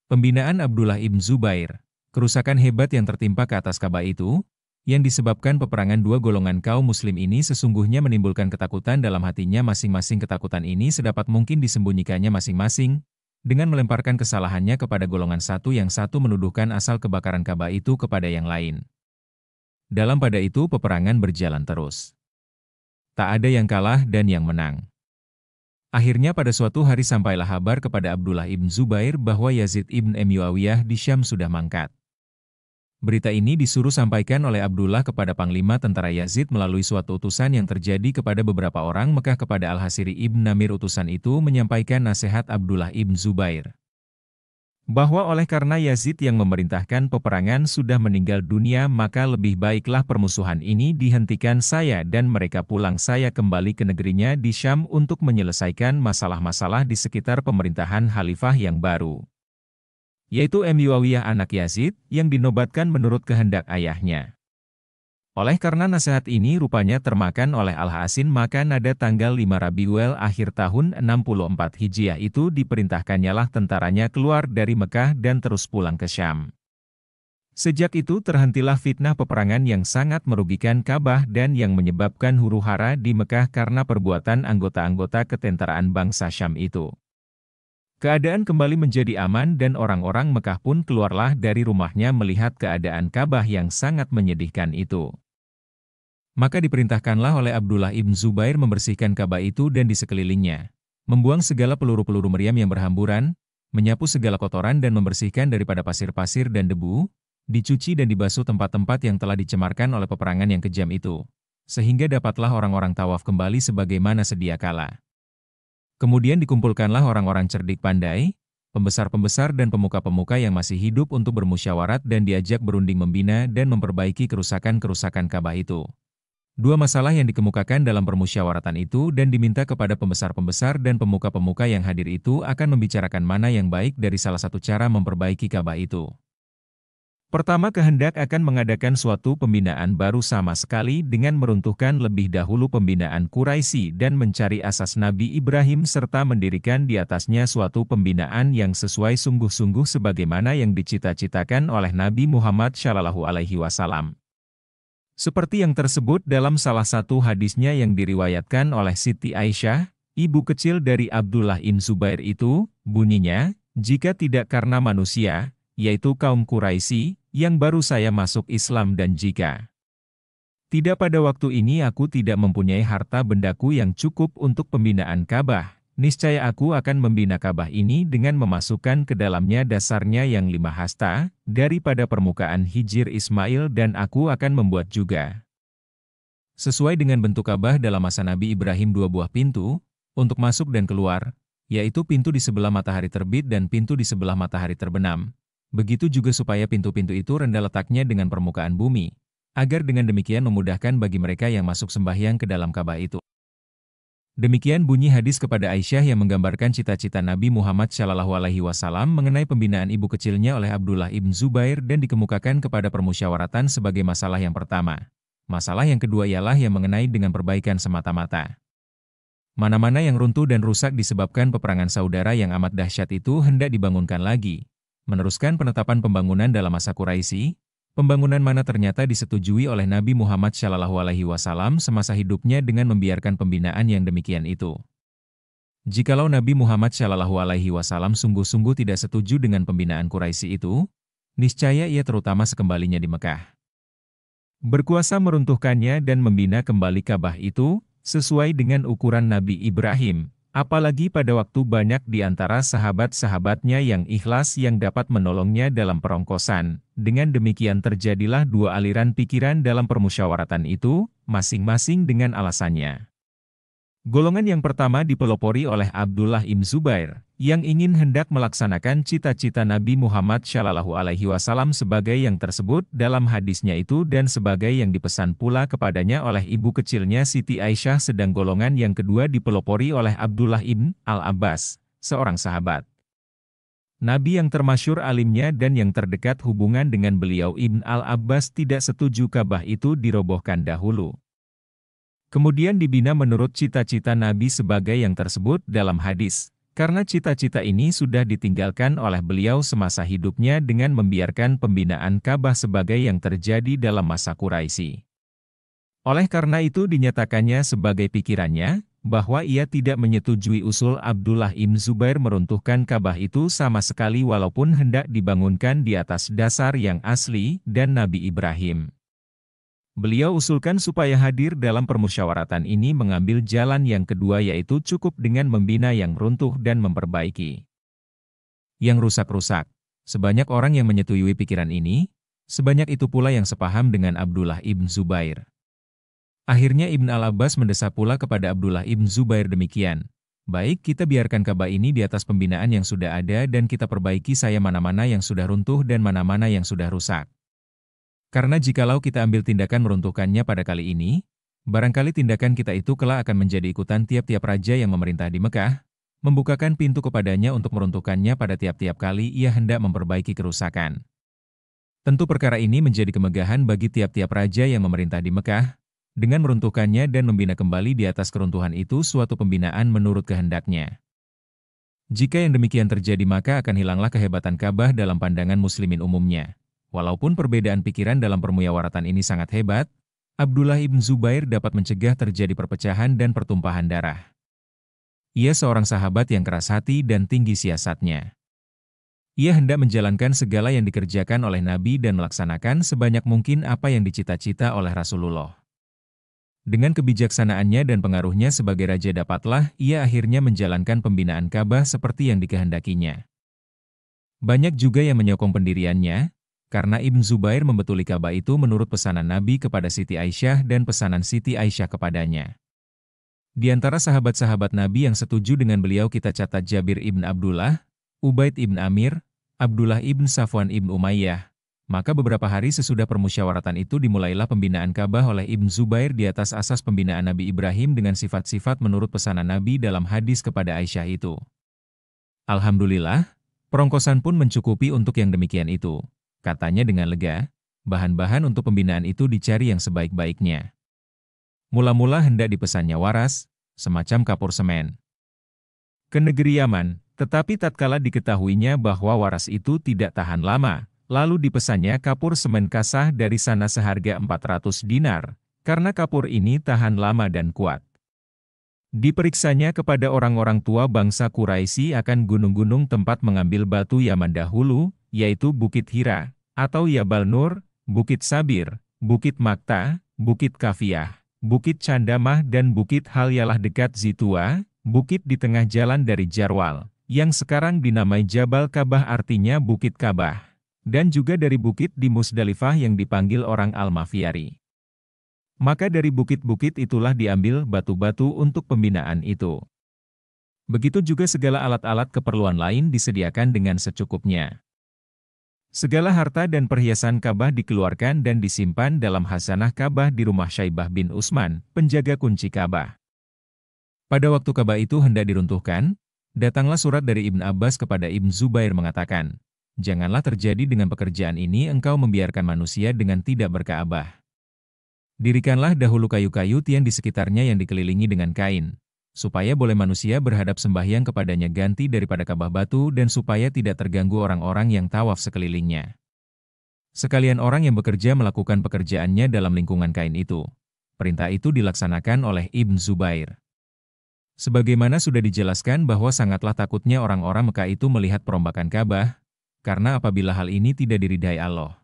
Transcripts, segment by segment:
Pembinaan Abdullah ibn Zubair, kerusakan hebat yang tertimpa ke atas Ka'bah itu, yang disebabkan peperangan dua golongan kaum muslim ini sesungguhnya menimbulkan ketakutan dalam hatinya masing-masing. Ketakutan ini sedapat mungkin disembunyikannya masing-masing, dengan melemparkan kesalahannya kepada golongan satu, yang satu menuduhkan asal kebakaran Ka'bah itu kepada yang lain. Dalam pada itu peperangan berjalan terus. Tak ada yang kalah dan yang menang. Akhirnya pada suatu hari sampailah kabar kepada Abdullah ibn Zubair bahwa Yazid ibn Muawiyah di Syam sudah mangkat. Berita ini disuruh sampaikan oleh Abdullah kepada Panglima Tentara Yazid melalui suatu utusan yang terjadi kepada beberapa orang Mekah. Kepada Al-Hasiri ibn Namir utusan itu menyampaikan nasihat Abdullah ibn Zubair, bahwa oleh karena Yazid yang memerintahkan peperangan sudah meninggal dunia, maka lebih baiklah permusuhan ini dihentikan, saya dan mereka pulang, saya kembali ke negerinya di Syam untuk menyelesaikan masalah-masalah di sekitar pemerintahan Khalifah yang baru, yaitu Muawiyah anak Yazid, yang dinobatkan menurut kehendak ayahnya. Oleh karena nasihat ini rupanya termakan oleh Al-Hasin, maka nada tanggal 5 Rabiul Akhir tahun 64 Hijriah itu diperintahkannyalah tentaranya keluar dari Mekah dan terus pulang ke Syam. Sejak itu terhentilah fitnah peperangan yang sangat merugikan Ka'bah dan yang menyebabkan huru-hara di Mekah karena perbuatan anggota-anggota ketentaraan bangsa Syam itu. Keadaan kembali menjadi aman dan orang-orang Mekah pun keluarlah dari rumahnya melihat keadaan Ka'bah yang sangat menyedihkan itu. Maka diperintahkanlah oleh Abdullah ibn Zubair membersihkan Ka'bah itu dan di sekelilingnya, membuang segala peluru-peluru meriam yang berhamburan, menyapu segala kotoran dan membersihkan daripada pasir-pasir dan debu, dicuci dan dibasuh tempat-tempat yang telah dicemarkan oleh peperangan yang kejam itu, sehingga dapatlah orang-orang tawaf kembali sebagaimana sedia kala. Kemudian dikumpulkanlah orang-orang cerdik pandai, pembesar-pembesar dan pemuka-pemuka yang masih hidup untuk bermusyawarat dan diajak berunding membina dan memperbaiki kerusakan-kerusakan Ka'bah itu. Dua masalah yang dikemukakan dalam permusyawaratan itu dan diminta kepada pembesar-pembesar dan pemuka-pemuka yang hadir itu akan membicarakan mana yang baik dari salah satu cara memperbaiki Ka'bah itu. Pertama, kehendak akan mengadakan suatu pembinaan baru sama sekali dengan meruntuhkan lebih dahulu pembinaan Quraisy dan mencari asas Nabi Ibrahim serta mendirikan di atasnya suatu pembinaan yang sesuai sungguh-sungguh sebagaimana yang dicita-citakan oleh Nabi Muhammad SAW. Seperti yang tersebut dalam salah satu hadisnya yang diriwayatkan oleh Siti Aisyah, ibu kecil dari Abdullah ibn Zubair itu, bunyinya, jika tidak karena manusia, yaitu kaum Quraisy, yang baru saya masuk Islam dan jika tidak pada waktu ini aku tidak mempunyai harta bendaku yang cukup untuk pembinaan Ka'bah, niscaya aku akan membina Ka'bah ini dengan memasukkan ke dalamnya dasarnya yang 5 hasta, daripada permukaan Hijir Ismail dan aku akan membuat juga, sesuai dengan bentuk Ka'bah dalam masa Nabi Ibrahim, 2 buah pintu, untuk masuk dan keluar, yaitu pintu di sebelah matahari terbit dan pintu di sebelah matahari terbenam. Begitu juga supaya pintu-pintu itu rendah letaknya dengan permukaan bumi, agar dengan demikian memudahkan bagi mereka yang masuk sembahyang ke dalam Ka'bah itu. Demikian bunyi hadis kepada Aisyah yang menggambarkan cita-cita Nabi Muhammad SAW mengenai pembinaan ibu kecilnya oleh Abdullah ibn Zubair dan dikemukakan kepada permusyawaratan sebagai masalah yang pertama. Masalah yang kedua ialah yang mengenai dengan perbaikan semata-mata. Mana-mana yang runtuh dan rusak disebabkan peperangan saudara yang amat dahsyat itu hendak dibangunkan lagi. Meneruskan penetapan pembangunan dalam masa Quraisy, pembangunan mana ternyata disetujui oleh Nabi Muhammad SAW semasa hidupnya dengan membiarkan pembinaan yang demikian itu. Jikalau Nabi Muhammad SAW sungguh-sungguh tidak setuju dengan pembinaan Quraisy itu, niscaya ia terutama sekembalinya di Mekah berkuasa meruntuhkannya dan membina kembali Ka'bah itu, sesuai dengan ukuran Nabi Ibrahim. Apalagi pada waktu banyak di antara sahabat-sahabatnya yang ikhlas yang dapat menolongnya dalam perongkosan. Dengan demikian terjadilah dua aliran pikiran dalam permusyawaratan itu, masing-masing dengan alasannya. Golongan yang pertama dipelopori oleh Abdullah ibn Zubair, yang ingin hendak melaksanakan cita-cita Nabi Muhammad SAW sebagai yang tersebut dalam hadisnya itu dan sebagai yang dipesan pula kepadanya oleh ibu kecilnya Siti Aisyah. Sedang golongan yang kedua dipelopori oleh Abdullah ibn Al-Abbas, seorang sahabat Nabi yang termasyhur alimnya dan yang terdekat hubungan dengan beliau. Ibn Al-Abbas tidak setuju Ka'bah itu dirobohkan dahulu, kemudian dibina menurut cita-cita Nabi sebagai yang tersebut dalam hadis. Karena cita-cita ini sudah ditinggalkan oleh beliau semasa hidupnya dengan membiarkan pembinaan Ka'bah sebagai yang terjadi dalam masa Quraisy. Oleh karena itu dinyatakannya sebagai pikirannya, bahwa ia tidak menyetujui usul Abdullah ibn Zubair meruntuhkan Ka'bah itu sama sekali walaupun hendak dibangunkan di atas dasar yang asli dan Nabi Ibrahim. Beliau usulkan supaya hadir dalam permusyawaratan ini mengambil jalan yang kedua yaitu cukup dengan membina yang runtuh dan memperbaiki yang rusak-rusak. Sebanyak orang yang menyetujui pikiran ini, sebanyak itu pula yang sepaham dengan Abdullah ibn Zubair. Akhirnya Ibn al-Abbas mendesak pula kepada Abdullah ibn Zubair demikian. Baik, kita biarkan Ka'bah ini di atas pembinaan yang sudah ada dan kita perbaiki saya mana-mana yang sudah runtuh dan mana-mana yang sudah rusak. Karena jikalau kita ambil tindakan meruntuhkannya pada kali ini, barangkali tindakan kita itu kelak akan menjadi ikutan tiap-tiap raja yang memerintah di Mekah, membukakan pintu kepadanya untuk meruntuhkannya pada tiap-tiap kali ia hendak memperbaiki kerusakan. Tentu perkara ini menjadi kemegahan bagi tiap-tiap raja yang memerintah di Mekah, dengan meruntuhkannya dan membina kembali di atas keruntuhan itu suatu pembinaan menurut kehendaknya. Jika yang demikian terjadi maka akan hilanglah kehebatan Ka'bah dalam pandangan muslimin umumnya. Walaupun perbedaan pikiran dalam permusyawaratan ini sangat hebat, Abdullah ibn Zubair dapat mencegah terjadi perpecahan dan pertumpahan darah. Ia seorang sahabat yang keras hati dan tinggi siasatnya. Ia hendak menjalankan segala yang dikerjakan oleh Nabi dan melaksanakan sebanyak mungkin apa yang dicita-cita oleh Rasulullah. Dengan kebijaksanaannya dan pengaruhnya sebagai raja dapatlah ia akhirnya menjalankan pembinaan Ka'bah seperti yang dikehendakinya. Banyak juga yang menyokong pendiriannya, karena Ibn Zubair membetuli Ka'bah itu menurut pesanan Nabi kepada Siti Aisyah dan pesanan Siti Aisyah kepadanya. Di antara sahabat-sahabat Nabi yang setuju dengan beliau kita catat Jabir ibn Abdullah, Ubaid ibn Amir, Abdullah ibn Safwan ibn Umayyah. Maka beberapa hari sesudah permusyawaratan itu dimulailah pembinaan Ka'bah oleh Ibn Zubair di atas asas pembinaan Nabi Ibrahim dengan sifat-sifat menurut pesanan Nabi dalam hadis kepada Aisyah itu. Alhamdulillah, perongkosan pun mencukupi untuk yang demikian itu. Katanya dengan lega, bahan-bahan untuk pembinaan itu dicari yang sebaik-baiknya. Mula-mula hendak dipesannya waras, semacam kapur semen, ke negeri Yaman, tetapi tatkala diketahuinya bahwa waras itu tidak tahan lama, lalu dipesannya kapur semen kasah dari sana seharga 400 dinar, karena kapur ini tahan lama dan kuat. Diperiksanya kepada orang-orang tua bangsa Quraisy akan gunung-gunung tempat mengambil batu Yaman dahulu, yaitu Bukit Hira, atau Jabal Nur, Bukit Sabir, Bukit Makta, Bukit Kafiyah, Bukit Candamah dan Bukit Halyalah dekat Zitua, bukit di tengah jalan dari Jarwal, yang sekarang dinamai Jabal Ka'bah artinya Bukit Ka'bah, dan juga dari bukit di Musdalifah yang dipanggil orang Al-Mafiyari. Maka dari bukit-bukit itulah diambil batu-batu untuk pembinaan itu. Begitu juga segala alat-alat keperluan lain disediakan dengan secukupnya. Segala harta dan perhiasan Ka'bah dikeluarkan dan disimpan dalam khazanah Ka'bah di rumah Syaibah bin Utsman, penjaga kunci Ka'bah. Pada waktu Ka'bah itu hendak diruntuhkan, datanglah surat dari Ibn Abbas kepada Ibn Zubair mengatakan, "Janganlah terjadi dengan pekerjaan ini engkau membiarkan manusia dengan tidak berka'bah. Dirikanlah dahulu kayu-kayu tiang di sekitarnya yang dikelilingi dengan kain, supaya boleh manusia berhadap sembahyang kepadanya ganti daripada Ka'bah batu dan supaya tidak terganggu orang-orang yang tawaf sekelilingnya. Sekalian orang yang bekerja melakukan pekerjaannya dalam lingkungan kain itu." Perintah itu dilaksanakan oleh Ibn Zubair. Sebagaimana sudah dijelaskan bahwa sangatlah takutnya orang-orang Mekah itu melihat perombakan Ka'bah, karena apabila hal ini tidak diridhai Allah,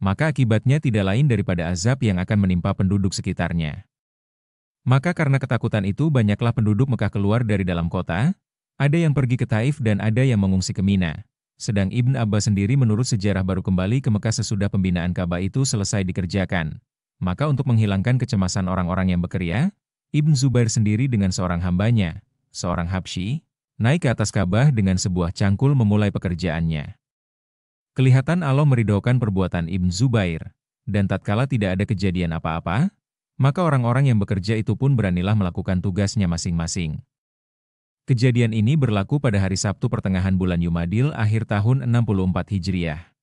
maka akibatnya tidak lain daripada azab yang akan menimpa penduduk sekitarnya. Maka karena ketakutan itu banyaklah penduduk Mekah keluar dari dalam kota, ada yang pergi ke Taif dan ada yang mengungsi ke Mina. Sedang Ibn Abbas sendiri menurut sejarah baru kembali ke Mekah sesudah pembinaan Ka'bah itu selesai dikerjakan. Maka untuk menghilangkan kecemasan orang-orang yang bekerja, Ibn Zubair sendiri dengan seorang hambanya, seorang Habsyi, naik ke atas Ka'bah dengan sebuah cangkul memulai pekerjaannya. Kelihatan Allah meridhokan perbuatan Ibn Zubair, dan tatkala tidak ada kejadian apa-apa, maka orang-orang yang bekerja itu pun beranilah melakukan tugasnya masing-masing. Kejadian ini berlaku pada hari Sabtu pertengahan bulan Jumadil akhir tahun 64 Hijriah.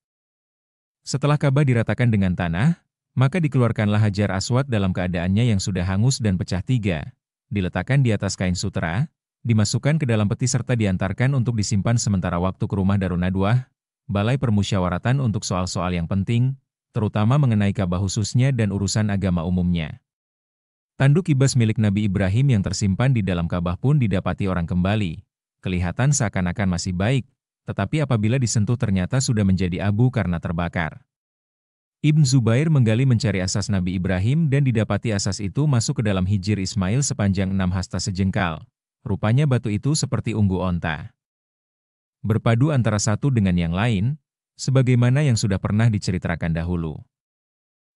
Setelah Ka'bah diratakan dengan tanah, maka dikeluarkanlah Hajar Aswad dalam keadaannya yang sudah hangus dan pecah tiga, diletakkan di atas kain sutera, dimasukkan ke dalam peti serta diantarkan untuk disimpan sementara waktu ke rumah Darun Nadwah, balai permusyawaratan untuk soal-soal yang penting, terutama mengenai Ka'bah khususnya dan urusan agama umumnya. Tanduk kibas milik Nabi Ibrahim yang tersimpan di dalam Ka'bah pun didapati orang kembali. Kelihatan seakan-akan masih baik, tetapi apabila disentuh ternyata sudah menjadi abu karena terbakar. Ibn Zubair menggali mencari asas Nabi Ibrahim dan didapati asas itu masuk ke dalam hijir Ismail sepanjang 6 hasta sejengkal. Rupanya batu itu seperti unggu onta. Berpadu antara satu dengan yang lain, sebagaimana yang sudah pernah diceritakan dahulu.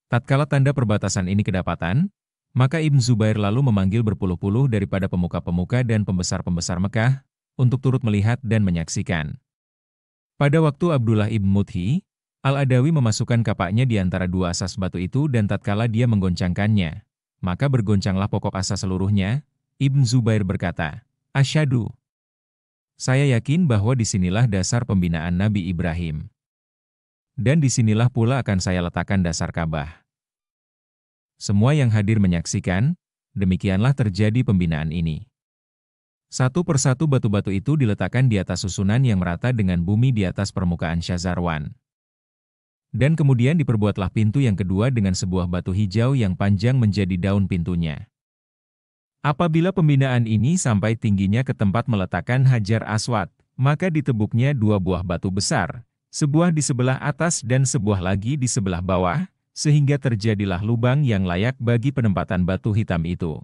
Tatkala tanda perbatasan ini kedapatan, maka Ibn Zubair lalu memanggil berpuluh-puluh daripada pemuka-pemuka dan pembesar-pembesar Mekah, untuk turut melihat dan menyaksikan. Pada waktu Abdullah ibn Mudhi, Al-Adawi memasukkan kapaknya di antara dua asas batu itu dan tatkala dia menggoncangkannya, maka bergoncanglah pokok asas seluruhnya. Ibn Zubair berkata, "Asyhadu. Saya yakin bahwa disinilah dasar pembinaan Nabi Ibrahim. Dan disinilah pula akan saya letakkan dasar Ka'bah." Semua yang hadir menyaksikan, demikianlah terjadi pembinaan ini. Satu persatu batu-batu itu diletakkan di atas susunan yang merata dengan bumi di atas permukaan Syazarwan. Dan kemudian diperbuatlah pintu yang kedua dengan sebuah batu hijau yang panjang menjadi daun pintunya. Apabila pembinaan ini sampai tingginya ke tempat meletakkan Hajar Aswad, maka ditebuknya dua buah batu besar, sebuah di sebelah atas dan sebuah lagi di sebelah bawah, sehingga terjadilah lubang yang layak bagi penempatan batu hitam itu.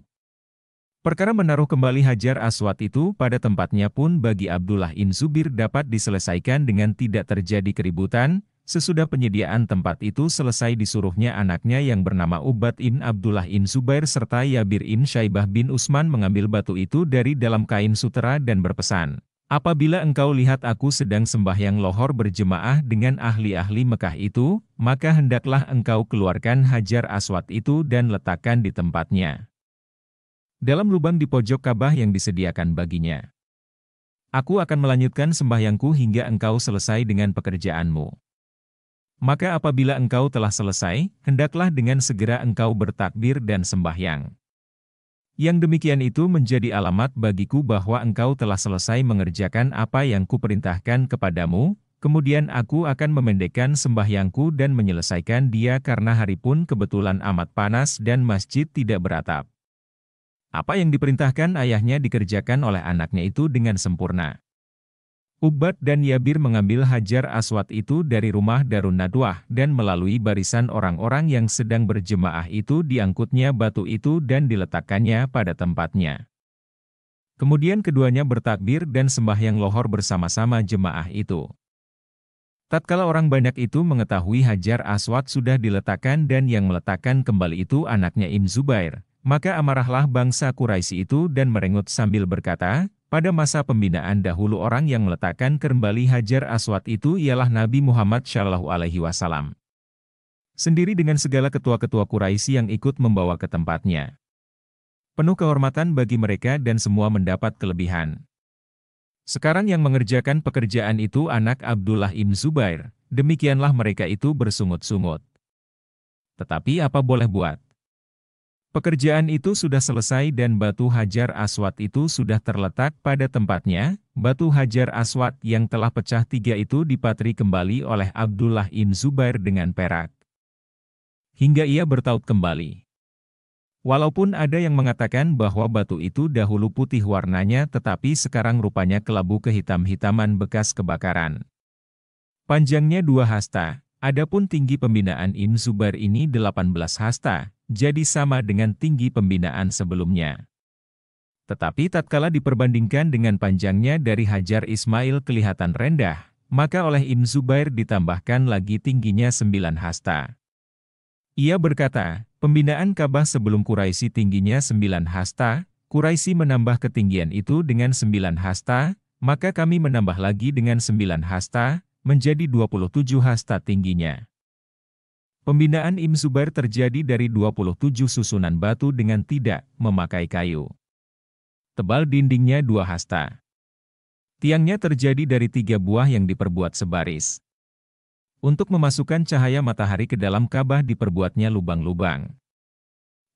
Perkara menaruh kembali Hajar Aswad itu pada tempatnya pun bagi Abdullah bin Zubair dapat diselesaikan dengan tidak terjadi keributan. Sesudah penyediaan tempat itu selesai disuruhnya anaknya yang bernama Ubad bin Abdullah bin Zubair serta Yabir bin Syaibah bin Utsman mengambil batu itu dari dalam kain sutera dan berpesan, "Apabila engkau lihat aku sedang sembahyang lohor berjemaah dengan ahli-ahli Mekah itu, maka hendaklah engkau keluarkan Hajar Aswad itu dan letakkan di tempatnya, dalam lubang di pojok Ka'bah yang disediakan baginya. Aku akan melanjutkan sembahyangku hingga engkau selesai dengan pekerjaanmu. Maka apabila engkau telah selesai, hendaklah dengan segera engkau bertakbir dan sembahyang. Yang demikian itu menjadi alamat bagiku bahwa engkau telah selesai mengerjakan apa yang kuperintahkan kepadamu, kemudian aku akan memendekkan sembahyangku dan menyelesaikan dia karena hari pun kebetulan amat panas dan masjid tidak beratap." Apa yang diperintahkan ayahnya dikerjakan oleh anaknya itu dengan sempurna. Ubad dan Yabir mengambil Hajar Aswad itu dari rumah Darun Nadwah dan melalui barisan orang-orang yang sedang berjemaah itu diangkutnya batu itu dan diletakkannya pada tempatnya. Kemudian keduanya bertakbir dan sembahyang lohor bersama-sama jemaah itu. Tatkala orang banyak itu mengetahui Hajar Aswad sudah diletakkan dan yang meletakkan kembali itu anaknya Ibn Zubair, maka amarahlah bangsa Quraisy itu dan merengut sambil berkata, "Pada masa pembinaan dahulu orang yang meletakkan kembali Hajar Aswad itu ialah Nabi Muhammad SAW. Sendiri dengan segala ketua-ketua Quraisy yang ikut membawa ke tempatnya. Penuh kehormatan bagi mereka dan semua mendapat kelebihan. Sekarang yang mengerjakan pekerjaan itu anak Abdullah bin Zubair, demikianlah mereka itu bersungut-sungut. Tetapi apa boleh buat? Pekerjaan itu sudah selesai dan batu Hajar Aswad itu sudah terletak pada tempatnya. Batu Hajar Aswad yang telah pecah tiga itu dipatri kembali oleh Abdullah bin Zubair dengan perak, hingga ia bertaut kembali. Walaupun ada yang mengatakan bahwa batu itu dahulu putih warnanya tetapi sekarang rupanya kelabu kehitam-hitaman bekas kebakaran. Panjangnya 2 hasta, adapun tinggi pembinaan Ibn Zubair ini 18 hasta. Jadi sama dengan tinggi pembinaan sebelumnya. Tetapi tatkala diperbandingkan dengan panjangnya dari Hajar Ismail kelihatan rendah, maka oleh Ibn Zubair ditambahkan lagi tingginya 9 hasta. Ia berkata, pembinaan Ka'bah sebelum Quraisy tingginya 9 hasta, Quraisy menambah ketinggian itu dengan 9 hasta, maka kami menambah lagi dengan 9 hasta, menjadi 27 hasta tingginya. Pembinaan Ibn Zubair terjadi dari 27 susunan batu dengan tidak memakai kayu. Tebal dindingnya 2 hasta. Tiangnya terjadi dari 3 buah yang diperbuat sebaris. Untuk memasukkan cahaya matahari ke dalam Ka'bah diperbuatnya lubang-lubang.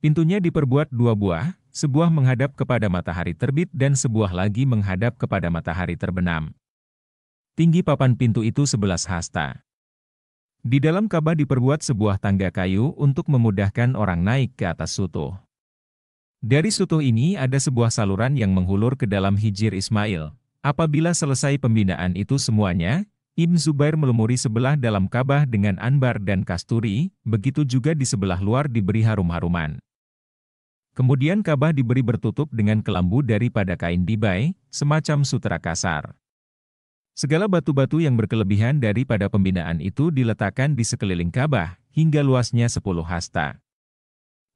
Pintunya diperbuat 2 buah, sebuah menghadap kepada matahari terbit dan sebuah lagi menghadap kepada matahari terbenam. Tinggi papan pintu itu 11 hasta. Di dalam Ka'bah diperbuat sebuah tangga kayu untuk memudahkan orang naik ke atas sutuh. Dari sutuh ini ada sebuah saluran yang menghulur ke dalam Hijr Ismail. Apabila selesai pembinaan itu semuanya, Ibn Zubair melumuri sebelah dalam Ka'bah dengan anbar dan kasturi, begitu juga di sebelah luar diberi harum-haruman. Kemudian Ka'bah diberi bertutup dengan kelambu daripada kain dibai, semacam sutera kasar. Segala batu-batu yang berkelebihan daripada pembinaan itu diletakkan di sekeliling Ka'bah, hingga luasnya 10 hasta.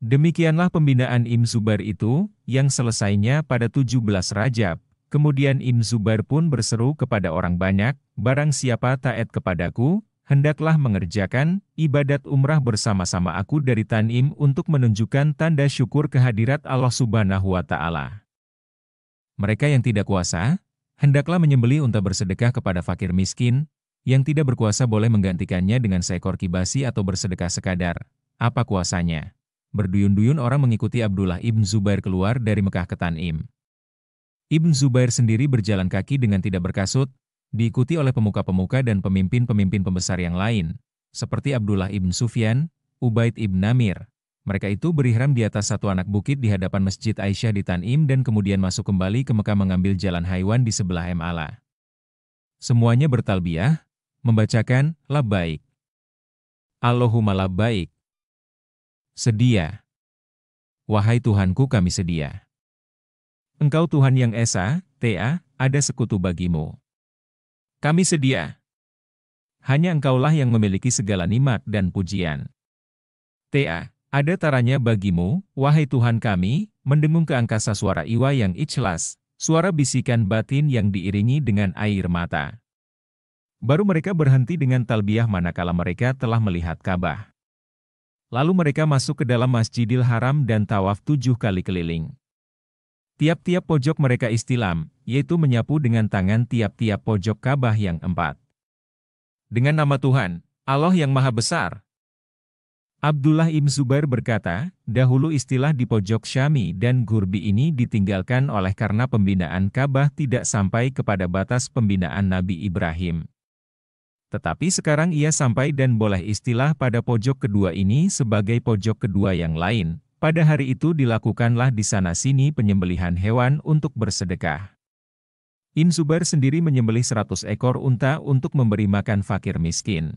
Demikianlah pembinaan Ibn Zubair itu, yang selesainya pada 17 Rajab. Kemudian Ibn Zubair pun berseru kepada orang banyak, barang siapa taat kepadaku, hendaklah mengerjakan ibadat umrah bersama-sama aku dari Tanim untuk menunjukkan tanda syukur kehadirat Allah Subhanahu wa Ta'ala. Mereka yang tidak kuasa, hendaklah menyembelih unta bersedekah kepada fakir miskin, yang tidak berkuasa boleh menggantikannya dengan seekor kibasi atau bersedekah sekadar. Apa kuasanya? Berduyun-duyun orang mengikuti Abdullah ibn Zubair keluar dari Mekah ke Tanim. Ibn Zubair sendiri berjalan kaki dengan tidak berkasut, diikuti oleh pemuka-pemuka dan pemimpin-pemimpin pembesar yang lain, seperti Abdullah ibn Sufyan, Ubaid ibn Namir. Mereka itu berihram di atas satu anak bukit di hadapan Masjid Aisyah di Tanim dan kemudian masuk kembali ke Mekah mengambil jalan Haiwan di sebelah Ma'la. Semuanya bertalbiyah, membacakan, labbaik. Allahumma labbaik. Sedia. Wahai Tuhanku kami sedia. Engkau Tuhan yang Esa, Ta, ada sekutu bagimu. Kami sedia. Hanya Engkaulah yang memiliki segala nikmat dan pujian. Ta. Ada taranya bagimu, wahai Tuhan kami, mendengung ke angkasa suara iwa yang ikhlas, suara bisikan batin yang diiringi dengan air mata. Baru mereka berhenti dengan talbiyah manakala mereka telah melihat Ka'bah. Lalu mereka masuk ke dalam Masjidil Haram dan tawaf 7 kali keliling. Tiap-tiap pojok mereka istilam, yaitu menyapu dengan tangan tiap-tiap pojok Ka'bah yang 4. Dengan nama Tuhan, Allah yang Maha Besar. Abdullah ibn Zubair berkata, dahulu istilah di pojok Syami dan Gurbi ini ditinggalkan oleh karena pembinaan Ka'bah tidak sampai kepada batas pembinaan Nabi Ibrahim. Tetapi sekarang ia sampai dan boleh istilah pada pojok kedua ini sebagai pojok kedua yang lain. Pada hari itu dilakukanlah di sana-sini penyembelihan hewan untuk bersedekah. Ibn Zubair sendiri menyembelih 100 ekor unta untuk memberi makan fakir miskin.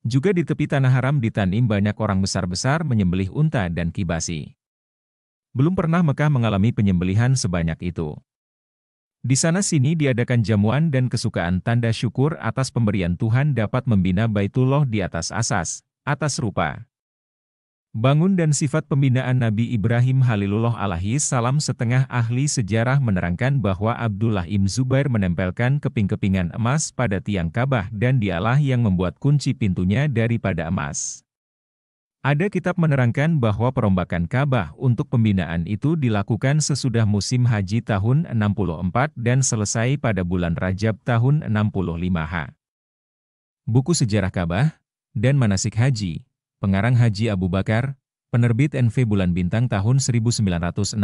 Juga di tepi tanah haram di Tanim banyak orang besar-besar menyembelih unta dan kibasi. Belum pernah Mekah mengalami penyembelihan sebanyak itu. Di sana-sini diadakan jamuan dan kesukaan tanda syukur atas pemberian Tuhan dapat membina Baitullah di atas asas, atas rupa. Bangun dan sifat pembinaan Nabi Ibrahim Khalilullah alaihi salam. Setengah ahli sejarah menerangkan bahwa Abdullah ibn Zubair menempelkan keping-kepingan emas pada tiang Ka'bah dan dialah yang membuat kunci pintunya daripada emas. Ada kitab menerangkan bahwa perombakan Ka'bah untuk pembinaan itu dilakukan sesudah musim haji tahun 64 dan selesai pada bulan Rajab tahun 65 Buku Sejarah Ka'bah dan Manasik Haji, Pengarang Haji Abu Bakar, Penerbit NV Bulan Bintang tahun 1963.